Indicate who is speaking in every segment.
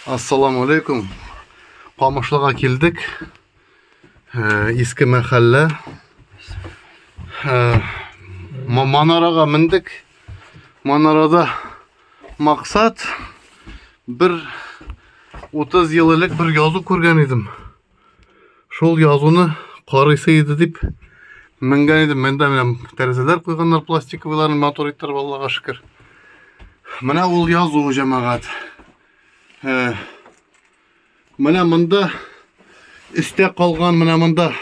Speaker 1: Ассаламу алейкум. Камышлыга келдік. Ескі мәхәллә. Манараға міндік. Манарада мақсат бір 30 ел элек бір язу көрген едім. Шол язуны қарайса еді деп мінген едім. Менде тәрізелер қойғандар, пластиковыларын, моториттер, Аллаға шүкір. Мына ол язу жамағат. Мына мында үсте қалған, мына мында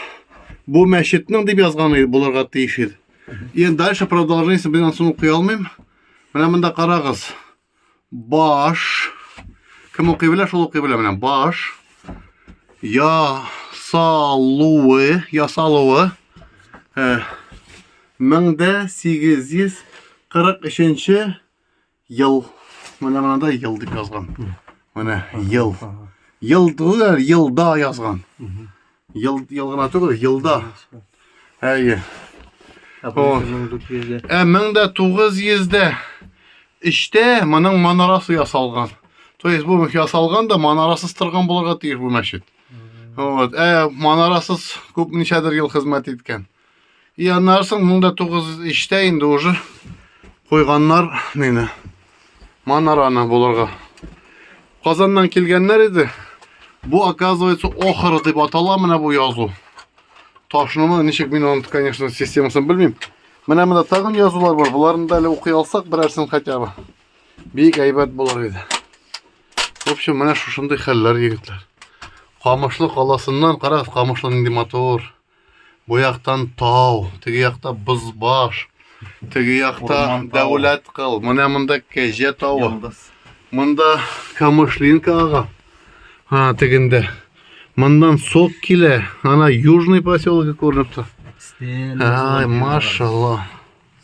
Speaker 1: bu мәшітнің деп жазған еді, бұларға тиешеді. Енді дальше продолжение мен соны оқи алмайым. Мына мында қарағыз. Баш. Кім оқи біле, шол оқи біле. Мына баш. Ясалуы. 1843 ел. Мына ел деп жазған. Мына ел. Елда yazған. Елғана түгіл, елда. Әйе. 1900-де іште мұның манарасы ясалған. То есть бұл ясалған да манарасыз тұрған боларға тиір бұл мәшет. Манарасыз көп нешедір ел қызмет еткен. Анарсың 1900-де енді уже қойғаннар манараны боларға. Қазаннан келгенler еді. Bu, оказывается, охыр деп атала мына бұл язу. Ташынымы, нешек мен оны, конечно, системасын білмейм. Мына тағын язулар бар. Бұларын да әлі оқи алсақ, бір әрсін хотя бы. Бейік әйбәт болар еді. В общем, мына шушындай хәлләр егітлер. Камышлы қаласынан, қарас, Камышлының де мотор. Бұл яқтан тау, теге яқта Бызбаш, теге яқта Дәулет қыл. Мында Кәже тауы. Мында Камышлинка аға. Тегінде. Мындан сок келе. Ана южный поселок көрініпті. Ай, машалла.